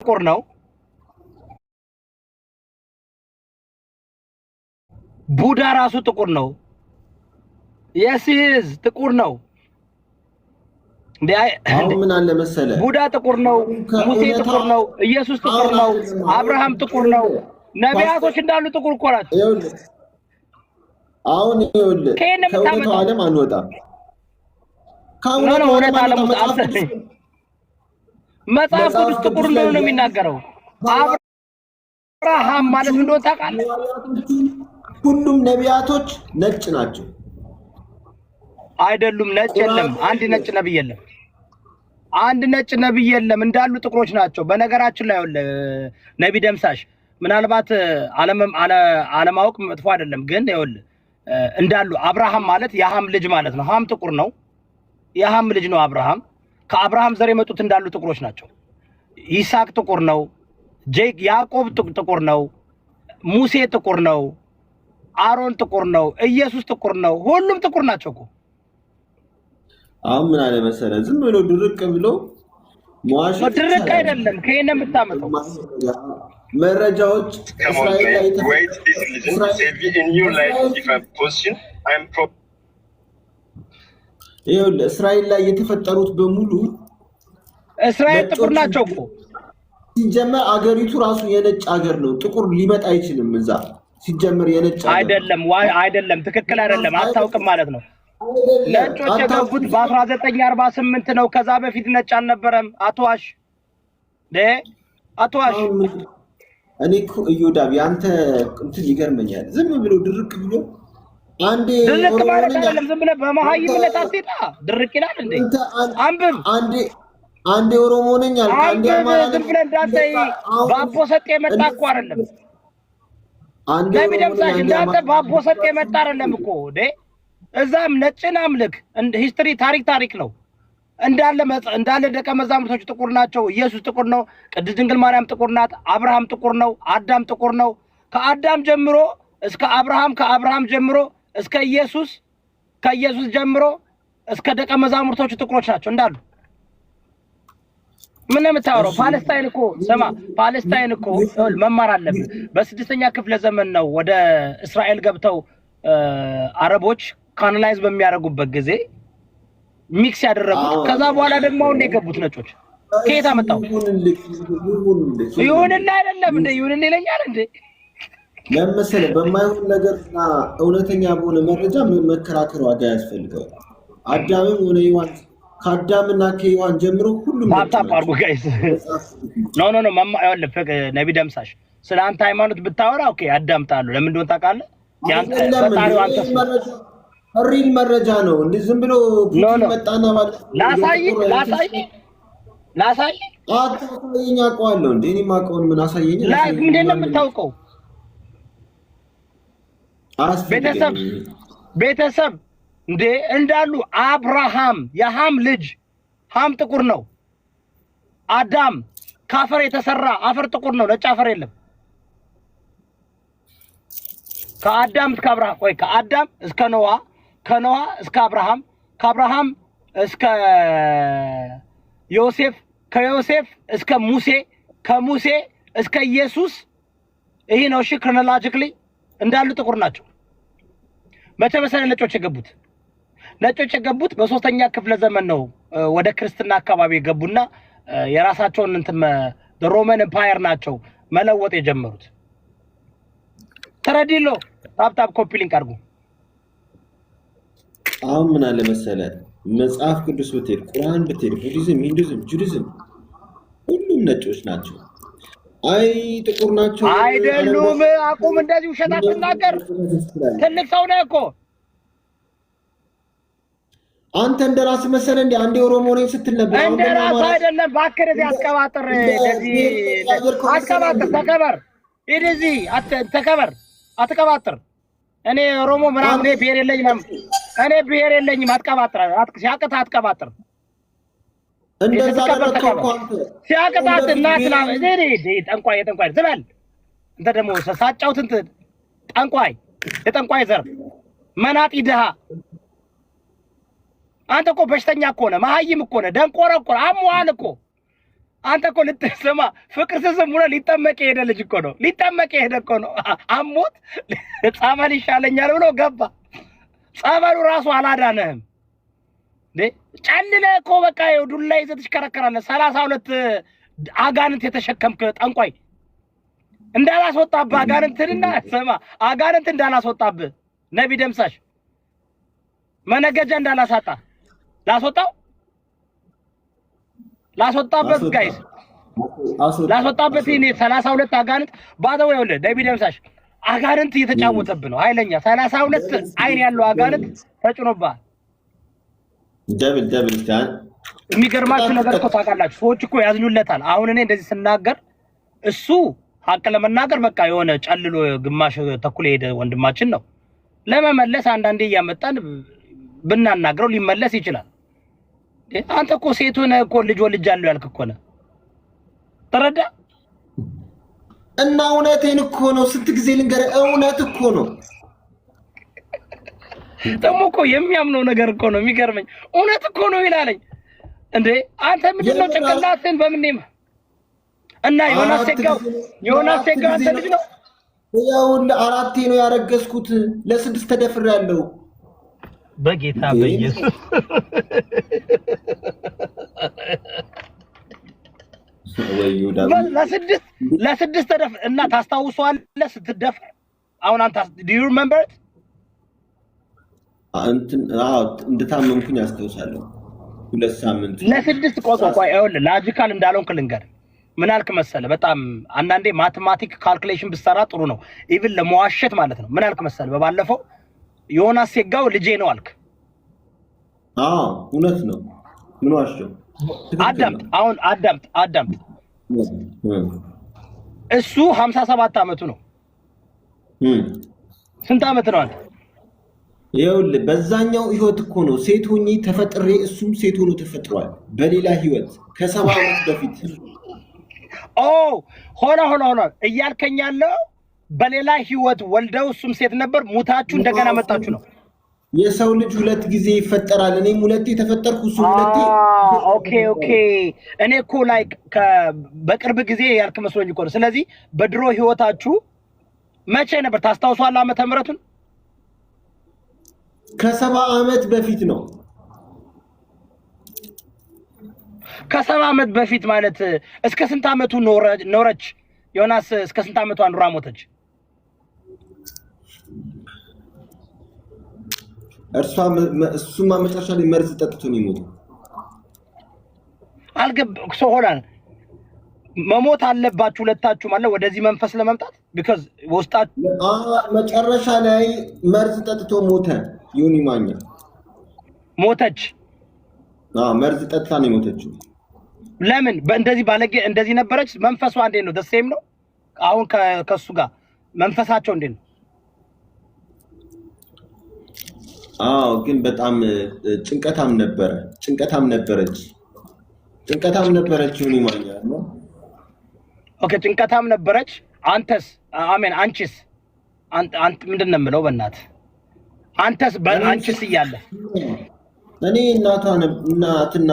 ጥቁር ነው። ቡዳ ራሱ ጥቁር ነው። የሲዝ ጥቁር ነው። አሁን ምን አለ መሰለ ቡዳ ጥቁር ነው፣ ሙሴ ጥቁር ነው፣ ኢየሱስ ጥቁር ነው፣ አብርሃም ጥቁር ነው። ነቢያቶች እንዳሉ ጥቁር እኮ ናቸው። አሁን ይኸውልህ ከእውነታው ዓለም አንወጣም። ከእውነታው ዓለም መጽሐፍ ቅዱስ ጥቁር እንደሆነ ነው የሚናገረው። አብርሃም ማለት እንደሆነ ታውቃለህ? ሁሉም ነቢያቶች ነጭ ናቸው አይደሉም? ነጭ የለም። አንድ ነጭ ነብይ የለም። አንድ ነጭ ነብይ የለም። እንዳሉ ጥቁሮች ናቸው። በነገራችን ላይ ነቢ ደምሳሽ ምናልባት አለማወቅ መጥፎ አይደለም፣ ግን ይኸውልህ እንዳሉ አብርሃም ማለት የሃም ልጅ ማለት ነው። ሃም ጥቁር ነው። የሃም ልጅ ነው አብርሃም። ከአብርሃም ዘር የመጡት እንዳሉ ጥቁሮች ናቸው። ይስሐቅ ጥቁር ነው። ያዕቆብ ጥቁር ነው። ሙሴ ጥቁር ነው። አሮን ጥቁር ነው። ኢየሱስ ጥቁር ነው። ሁሉም ጥቁር ናቸው እኮ። አሁን ምን አለ መሰለህ ዝም ብሎ ድርቅ ብሎ መዋሸት ድርቅ አይደለም። ከየት ነው የምታመጣው መረጃዎች? እስራኤል ላይ የተፈጠሩት በሙሉ እስራኤል ጥቁር ናቸው እኮ። ሲጀመር አገሪቱ ራሱ የነጭ አገር ነው። ጥቁር ሊመጣ አይችልም እዛ። ሲጀመር የነጭ አይደለም አይደለም፣ ትክክል አይደለም። አታውቅም ማለት ነው። ነጮች የገቡት በ1948 ነው። ከዛ በፊት ነጭ አልነበረም። አትዋሽ አትዋሽ። እኔ እኮ እዮዳብ ያንተ እንትን ይገርመኛል። ዝም ብሎ ድርቅ ብሎ አንዴ ድርቅ ማለት አይደለም። ዝም ብለህ በመሀይምነት አትሄዳ። ድርቅ ይላል እንዴ? አንብብ። አንዴ ኦሮሞ ነኝ አልክ፣ አንዴ አማራ ነኝ። ዝም ብለህ እንዳንተ ባቦ ሰጤ የመጣ እኮ አይደለም። ነቢ ደምሳሽ እንዳንተ ባቦ ሰጤ የመጣ አይደለም እኮ እዛም ነጭን አምልክ። ሂስትሪ ታሪክ ነው። እንዳለ ደቀ መዛሙርቶች ጥቁር ናቸው። ኢየሱስ ጥቁር ነው። ቅድስት ድንግል ማርያም ጥቁር ናት። አብርሃም ጥቁር ነው። አዳም ጥቁር ነው። ከአዳም ጀምሮ እስከ አብርሃም፣ ከአብርሃም ጀምሮ እስከ ኢየሱስ፣ ከኢየሱስ ጀምሮ እስከ ደቀ መዛሙርቶቹ ጥቁሮች ናቸው እንዳሉ። ምን የምታወራው? ፓለስታይን እኮ ስማ፣ ፓለስታይን እኮ መማር አለብን። በ6ኛ ክፍለ ዘመን ነው ወደ እስራኤል ገብተው አረቦች ካናላይዝ በሚያደርጉበት ጊዜ ሚክስ ያደረጉት። ከዛ በኋላ ደግሞ አሁን የገቡት ነጮች ከየት አመጣው? ይሁንልህ አይደለም እንዴ? ይሁንልህ ይለኛል እንዴ? ለምሳሌ በማይሆን ነገርና እውነተኛ በሆነ መረጃ መከራከር ዋጋ ያስፈልገዋል። አዳምም ሆነ ሔዋን ከአዳምና ከሔዋን ጀምሮ ሁሉም ታፕ አድርጉ ጋይስ። ኖ ነቢ ደምሳሽ ስለ አንተ ሃይማኖት ብታወራ ኦኬ አዳምጣለሁ። ለምን እንደሆነ ታውቃለህ? ያንተ ፈጣሪው አንተ ሪል መረጃ ነው እንዴ? ዝም ብሎ መጣና ማለት ላሳይ አታሳየኝ። አውቀዋለሁ እንዴ? እኔ የማውቀውን ምን አሳየኝ? ምንድን ነው የምታውቀው? ቤተሰብ እንዴ እንዳሉ አብርሃም የሃም ልጅ፣ ሃም ጥቁር ነው። አዳም ካፈር የተሰራ አፈር ጥቁር ነው። ነጭ አፈር የለም። ከአዳም እስከ አብርሃም ከአዳም እስከ ኖዋ፣ ከኖዋ እስከ አብርሃም፣ ከአብርሃም እስከ ዮሴፍ፣ ከዮሴፍ እስከ ሙሴ፣ ከሙሴ እስከ ኢየሱስ። ይሄ ነው እሺ። ክሮኖሎጂካሊ እንዳሉ ጥቁር ናቸው። መቼ መሰለህ ነጮች የገቡት? ነጮች የገቡት በ3ኛ ክፍለ ዘመን ነው። ወደ ክርስትና አካባቢ የገቡና የራሳቸውን እንትን ሮማን ኤምፓየር ናቸው መለወጥ የጀመሩት። ተረዲሎ ታፕ ኮፒ ሊንክ አድርጉ። አሁን ምን አለ መሰለህ መጽሐፍ ቅዱስ ብትሄድ፣ ቁርአን ብትሄድ፣ ቡዲዝም፣ ሂንዱይዝም፣ ጁዲዝም ሁሉም ነጮች ናቸው። አይ ጥቁር ናቸው አይደሉም። አቁም እንደዚህ ውሸት አትናገር። ትልቅ ሰው ነህ እኮ አንተ። እንደራስ መሰለህ እንዴ? አንዴ ኦሮሞ ነኝ ስትል ነበር። እንደራስ አይደለም ባክህ። እዚህ አትቀባጥር። እንደዚህ አትቀባጥር። ተከበር። እዚህ ተከበር። አትቀባጥር። እኔ ኦሮሞ ምናምን ብሔር የለኝም። እኔ ብሔር የለኝም። አትቀባጥር። ሲያቅት አትቀባጥር። እንደዛ ሲያቅታት እናትና ጠንቋይ ዝም በል። እንተ ደግሞ ሳጫውት እንትን ጠንቋይ የጠንቋይ ዘር መናጢ ድሃ። አንተ እኮ በሽተኛ እኮ ነህ፣ መሀይም እኮ ነህ፣ ደንቆረ እኮ ነህ፣ አሞሃል እኮ አንተ እኮ ልትሰማ ፍቅር ስስሙና ሊጠመቅ የሄደ ልጅ እኮ ነው። ሊጠመቅ የሄደ እኮ ነው። አሞት ጸበል ይሻለኛል ብሎ ገባ። ጸበሉ ራሱ አላዳነህም እንዴ? ጨልለህ እኮ በቃ ዱላ ይዘህ ትሽከረከራለህ። 32 አጋንንት የተሸከምክ ጠንቋይ እንዳላስወጣብህ አጋንንትንና ስማ አጋንንት እንዳላስወጣብህ ነቢ ደምሳሽ መነገጃ እንዳላሳጣ ላስወጣበት ጋይስ ላስወጣበት እኔ 32 አጋንንት ባደው ይወለ ነቢ ደምሳሽ አጋንንት እየተጫወተብህ ነው። ኃይለኛ 32 አይን ያለው አጋንንት ተጭኖብሃል። ደብል ታን የሚገርማችሁ ነገር እኮ ታውቃላችሁ፣ ሰዎች እኮ ያዝኑለታል። አሁን እኔ እንደዚህ ስናገር እሱ ሀቅ ለመናገር በቃ የሆነ ጨልሎ ግማሽ ተኩል ሄደ ወንድማችን ነው። ለመመለስ አንዳንዴ እያመጣን ብናናግረው ሊመለስ ይችላል። አንተ እኮ ሴቱን እኮ ልጅ ወልጃለሁ ያልክ እኮ ነው። ተረዳ እና እውነቴን እኮ ነው። ስንት ጊዜ ልንገርህ፣ እውነት እኮ ነው። ደግሞ እኮ የሚያምነው ነገር እኮ ነው የሚገርመኝ። እውነት እኮ ነው ይላለኝ እንዴ አንተ ምንድነው ጭንቅላትህን በምን እና ዮናስ ሴጋው አንተ ልጅ ነው። ይኸውልህ 4 ነው ያረገዝኩት፣ ለ6 ተደፍሬያለሁ። በጌታ በኢየሱስ ለስድስት ተደፍር እና ታስታውሰዋለህ ስትደፍር? አሁን አንተ do you remember it? እንደታመምኩኝ አስታውሳለሁ። 2 ሳምንት ለ6 ቆይ ይኸውልህ ላጂካል እንዳልሆንክ ልንገር። ምን አልክ መሰለህ? በጣም አንዳንዴ ማቴማቲክ ካልኩሌሽን ብትሰራ ጥሩ ነው፣ ኢቭን ለመዋሸት ማለት ነው። ምን አልክ መሰለህ? በባለፈው ዮናስ ሴጋው ልጄ ነው አልክ። እውነት ነው። ምን ዋሸው? አዳምጥ። እሱ 57 ዓመቱ ነው። ስንት ዓመት ነው አንተ? ይኸውልህ በዛኛው ህይወት እኮ ነው ሴት ሆኜ ተፈጥሬ፣ እሱም ሴት ሆኖ ተፈጥሯል በሌላ ህይወት ከ70 ዓመት በፊት። ሆነ እያልከኝ ያለው በሌላ ህይወት ወልደው እሱም ሴት ነበር፣ ሙታችሁ እንደገና መጣችሁ ነው። የሰው ልጅ 2 ጊዜ ይፈጠራል። እኔም 2 ተፈጠርኩ፣ እሱ 2። ኦኬ እኔ እኮ ላይክ በቅርብ ጊዜ ያልክ መስሎኝ እኮ ነው። ስለዚህ በድሮ ህይወታችሁ መቼ ነበር ታስታውሷለህ? ዓመተ ምህረቱን ከ70 ዓመት በፊት ነው። ከ70 ዓመት በፊት ማለት እስከ ስንት ዓመቱ ኖረች ዮናስ? እስከ ስንት ዓመቷ ኑራ ሞተች? እሱማ መጨረሻ ላይ መርዝ ጠጥቶ ነው የሞተው። ሆና መሞት አለባችሁ ሁለታችሁ ማለት ወደዚህ መንፈስ ለመምጣት because ወስጣችሁ መጨረሻ ላይ መርዝ ጠጥቶ ሞተ። ዮኒ ማኛ ሞተች። መርዝ ጠጥታ ነው የሞተችው። ለምን በእንደዚህ ባለጌ እንደዚህ ነበረች? መንፈሷ እንዴት ነው? ደሴም ነው አሁን ከሱ ጋር መንፈሳቸው እንዴት ነው? ግን በጣም ጭንቀታም ነበረች ዮኒ ማኛ ነው። ኦኬ ጭንቀታም ነበረች። አንተስ? አሜን። አንቺስ? አንተ ምንድን ነው የምለው? በእናትህ አንተስ በአንቺስ እያለ እኔ እናትና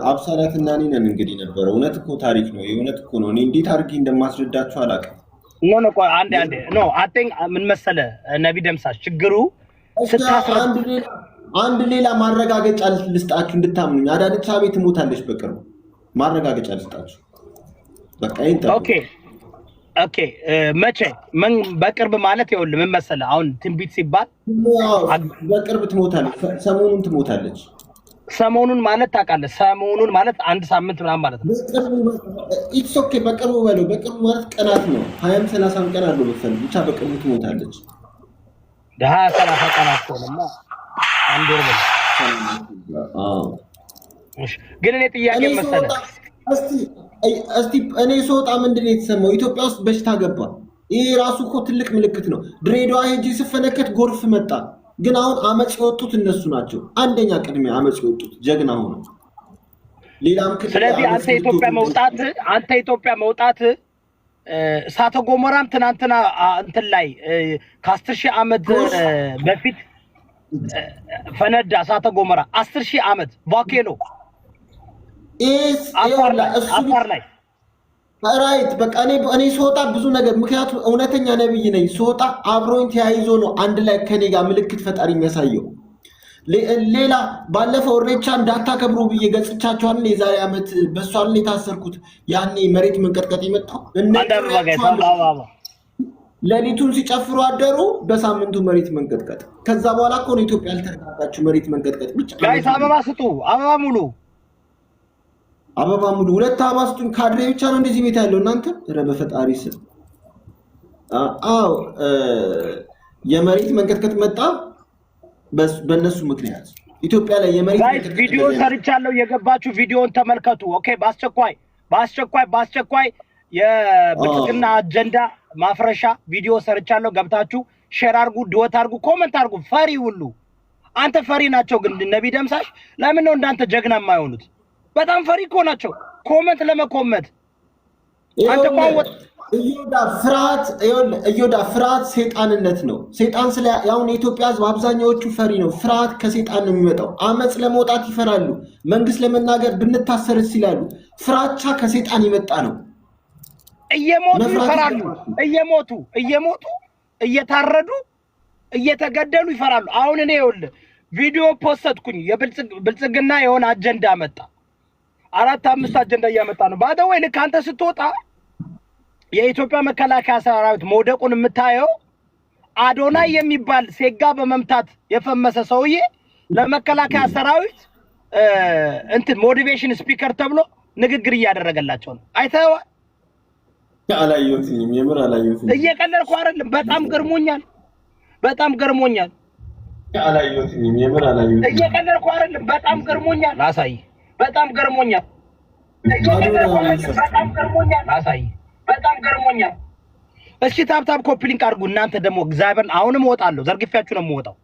አብሳላትና እኔ ነን እንግዲህ ነበረ። እውነት እኮ ታሪክ ነው። የእውነት እኮ ነው። እኔ እንዴት አድርጌ እንደማስረዳችሁ አላውቅም። ኖ ቆይ አንዴ ኖ አቴን ምን መሰለህ ነቢ ደምሳሽ ችግሩ አንድ ሌላ ማረጋገጫ ልስጣችሁ እንድታምኑኝ። አዳነች አቤት ትሞታለች በቅርቡ። ማረጋገጫ ልስጣችሁ። በቃ ይንተ ኦኬ መቼ በቅርብ ማለት ይኸውልህ ምን መሰለህ አሁን ትንቢት ሲባል በቅርብ ትሞታለች። ሰሞኑን ትሞታለች። ሰሞኑን ማለት ታውቃለህ? ሰሞኑን ማለት አንድ ሳምንት ምናምን ማለት ነው። ኢትስ ኦኬ በቅርቡ በለው። በቅርቡ ማለት ቀናት ነው። 20-30 ቀን አለው መሰለኝ። ብቻ በቅርቡ ትሞታለች። 20-30 ቀናት ሆነማ አንድ ወር በለው። ግን እኔ ጥያቄ መሰለህ እስቲ እኔ ስወጣ ምንድን ነው የተሰማው? ኢትዮጵያ ውስጥ በሽታ ገባ። ይሄ ራሱ እኮ ትልቅ ምልክት ነው። ድሬዳዋ ሄጄ ስፈነከት ጎርፍ መጣ። ግን አሁን አመጽ የወጡት እነሱ ናቸው። አንደኛ ቅድሚያ አመጽ የወጡት ጀግና ሆኖ ሌላም ክልል። ስለዚህ አንተ ኢትዮጵያ መውጣት እሳተ ገሞራም ትናንትና እንትን ላይ ከ10,000 ዓመት በፊት ፈነዳ። እሳተ ገሞራ 10,000 ዓመት ቮልኬኖ አፋር ላይ ራይት በቃ እኔ ስወጣ ብዙ ነገር ምክንያቱም እውነተኛ ነብይ ነኝ። ስወጣ አብሮኝ ተያይዞ ነው አንድ ላይ ከኔ ጋር ምልክት ፈጣሪ የሚያሳየው። ሌላ ባለፈው ኢሬቻ እንዳታከብሩ ብዬ ገጽቻቸዋል። የዛሬ ዓመት በሷል የታሰርኩት ያኔ መሬት መንቀጥቀጥ የመጣው ሌሊቱን ሲጨፍሩ አደሩ። በሳምንቱ መሬት መንቀጥቀጥ። ከዛ በኋላ እኮ ነው ኢትዮጵያ ያልተረጋጋችው። መሬት መንቀጥቀጥ ብቻ ጋይስ አበባ ስጡ፣ አበባ ሙሉ ሁለት አበባ ስጡኝ። ካድሬ ብቻ ነው እንደዚህ ቤት ያለው እናንተ። ኧረ በፈጣሪ ስም የመሬት መንቀጥቀጥ መጣ በእነሱ ምክንያት ኢትዮጵያ ላይ የመሬት መንቀጥቀጥ። ቪዲዮ ሰርቻለሁ፣ የገባችሁ ቪዲዮን ተመልከቱ። ኦኬ። በአስቸኳይ የብልጽግና አጀንዳ ማፍረሻ ቪዲዮ ሰርቻለሁ። ገብታችሁ ሼር አድርጉ፣ ዲወት አድርጉ፣ ኮሜንት አድርጉ። ፈሪ ሁሉ አንተ ፈሪ ናቸው። ግን ነብይ ደምሳሽ ለምን ነው እንዳንተ ጀግና የማይሆኑት? በጣም ፈሪ እኮ ናቸው። ኮሜንት ለመኮመት አንተ ቋንቋ እዮዳ ፍርሃት ሰይጣንነት ነው። ሰይጣን ስለ ያውን የኢትዮጵያ ሕዝብ አብዛኛዎቹ ፈሪ ነው። ፍርሃት ከሰይጣን ነው የሚመጣው። አመጽ ለመውጣት ይፈራሉ። መንግስት ለመናገር ብንታሰርስ ይላሉ። ፍራቻ ከሰይጣን የመጣ ነው። እየሞቱ ይፈራሉ። እየሞቱ እየታረዱ እየተገደሉ ይፈራሉ። አሁን እኔ ይኸውልህ ቪዲዮ ፖስትኩኝ። የብልጽግና የሆነ አጀንዳ መጣ። 4-5 አጀንዳ እያመጣ ነው። ባደወይ ልክ አንተ ስትወጣ የኢትዮጵያ መከላከያ ሰራዊት መውደቁን የምታየው አዶናይ የሚባል ሴጋ በመምታት የፈመሰ ሰውዬ ለመከላከያ ሰራዊት እንትን ሞቲቬሽን ስፒከር ተብሎ ንግግር እያደረገላቸው ነው። አይተኸዋል? አላየሁትም። የምር አላየሁትም። እየቀለድኩ አይደለም። በጣም ገርሞኛል። አላየሁትም። የምር አላየሁትም። እየቀለድኩ አይደለም። በጣም ገርሞኛል። ላሳይ። በጣም ገርሞኛል። እስኪ ታፕታፕ ኮፒ ሊንክ አድርጉ። እናንተ ደግሞ እግዚአብሔርን አሁንም እወጣለሁ። ዘርግፊያችሁ ነው የምወጣው።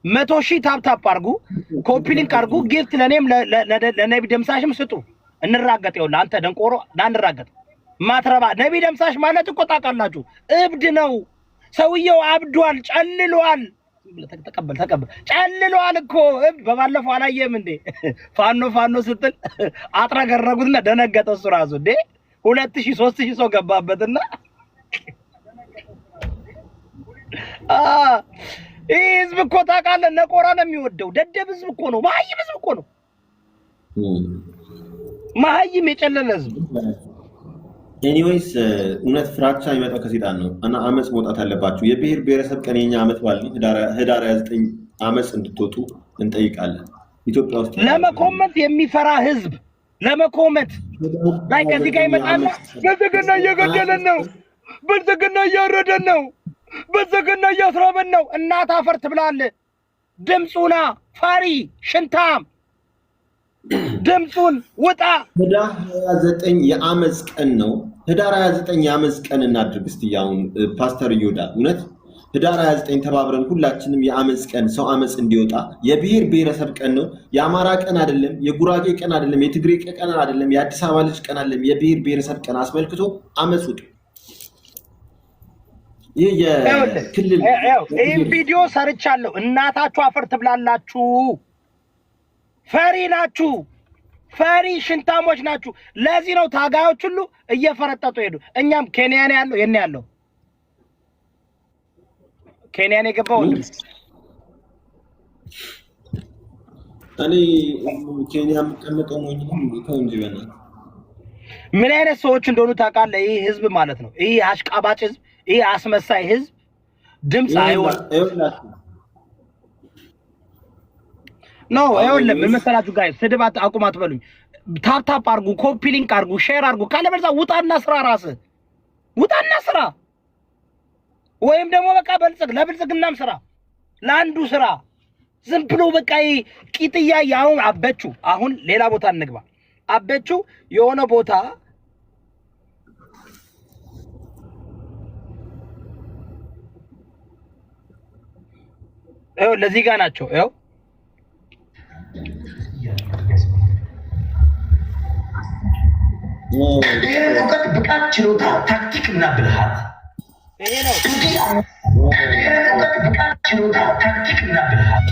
100,000 ታፕታፕ አድርጉ፣ ኮፒ ሊንክ አድርጉ። ጊፍት ለኔም ለነብይ ደምሳሽም ስጡ። እንራገጥ። ይኸውልህ አንተ ደንቆሮ ላንራገጥ ማትረባ ነብይ ደምሳሽ ማለት እኮ ታውቃላችሁ፣ እብድ ነው ሰውየው። አብዷል፣ ጨልሏል። ተቀበል ጨልሏል እኮ እብድ። በባለፈው አላየህም እንዴ? ፋኖ ስትል አጥረገረጉትና ደነገጠ እሱ ራሱ እንዴ። 2,000-3,000 ሰው ገባበትና ይህ ህዝብ እኮ ታውቃለህ፣ ነቆራ ነው የሚወደው። ደደብ ህዝብ እኮ ነው። መሀይም ህዝብ እኮ ነው። መሀይም የጨለለ ህዝብ። ኤኒዌይስ እውነት ፍራቻ የሚመጣው ከሰይጣን ነው እና አመጽ መውጣት አለባችሁ። የብሔር ብሔረሰብ ቀን የኛ አመት በዓል ነው። ህዳር 29 አመጽ እንድትወጡ እንጠይቃለን። ኢትዮጵያ ውስጥ ለመኮመት የሚፈራ ህዝብ ለመኮመት ላይ ከዚህ ጋር ይመጣል። ብልጽግና እየገደለን ነው፣ ብልጽግና እያረደን ነው፣ ብልጽግና እያስራበን ነው። እናት አፈር ትብላለህ። ድምፁና ፈሪ ሽንታም ድምፁን ውጣ። ህዳር 29 የአመጽ ቀን ነው። ህዳር 29 የአመጽ ቀን እናድርግ እስቲ። አሁን ፓስተር ይሁዳ እውነት ህዳር 29 ተባብረን ሁላችንም የአመጽ ቀን ሰው አመጽ እንዲወጣ። የብሔር ብሔረሰብ ቀን ነው። የአማራ ቀን አይደለም፣ የጉራጌ ቀን አይደለም፣ የትግሬ ቀን አይደለም፣ የአዲስ አበባ ልጅ ቀን አይደለም። የብሔር ብሔረሰብ ቀን አስመልክቶ አመጽ ውጡ። ይህ የክልል ይህን ቪዲዮ ሰርቻለሁ። እናታችሁ አፈር ትብላላችሁ። ፈሪ ናችሁ፣ ፈሪ ሽንታሞች ናችሁ። ለዚህ ነው ታጋዮች ሁሉ እየፈረጠጡ ሄዱ። እኛም ኬንያ ነው ያለው የኔ ያለው ኬንያ ነው የገባው። እኔ ኬንያ የምቀመጠው ነው እንጂ ምን አይነት ሰዎች እንደሆኑ ታውቃለህ? ይህ ህዝብ ማለት ነው። ይህ አሽቃባጭ ህዝብ፣ ይህ አስመሳይ ህዝብ ድምፅ አይወጣም። ነው አይወለም። ምን መሰላችሁ ጋይስ፣ ስድባት አቁም አትበሉኝ። ታፕታፕ አድርጉ፣ ኮፒ ሊንክ አድርጉ፣ ሼር አድርጉ። ካለበለዚያ ውጣና ስራ፣ ራስህ ውጣና ስራ። ወይም ደግሞ በቃ ለብልጽግናም ስራ፣ ለአንዱ ስራ። ዝም ብሎ በቃ ቂጥያ ያውን አበቹ። አሁን ሌላ ቦታ እንግባ። አበቹ የሆነ ቦታ ለዚህ ጋር ናቸው። ይኸው እውቀት፣ ብቃት፣ ችሎታ፣ ታክቲክ እና ብልሃት ይሄ ነው። እውቀት፣ ብቃት፣ ችሎታ፣ ታክቲክ እና ብልሃት